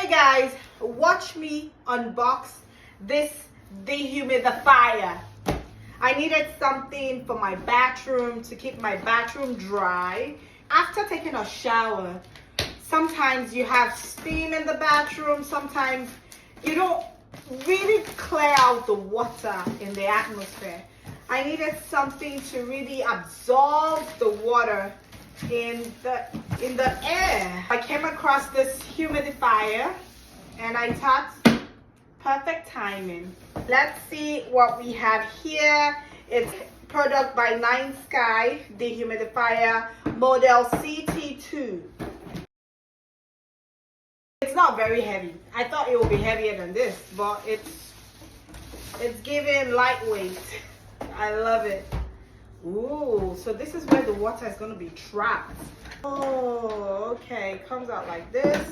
Hey guys, watch me unbox this dehumidifier. I needed something for my bathroom to keep my bathroom dry. After taking a shower, sometimes you have steam in the bathroom, sometimes you don't really clear out the water in the atmosphere. I needed something to really absorb the water in the air. I came across this humidifier and I thought, perfect timing. Let's see what we have here. It's product by Ninesky dehumidifier model CT2. It's not very heavy. I thought it would be heavier than this, but it's giving lightweight. I love it. Ooh, so this is where the water is going to be trapped. Oh, okay. It comes out like this.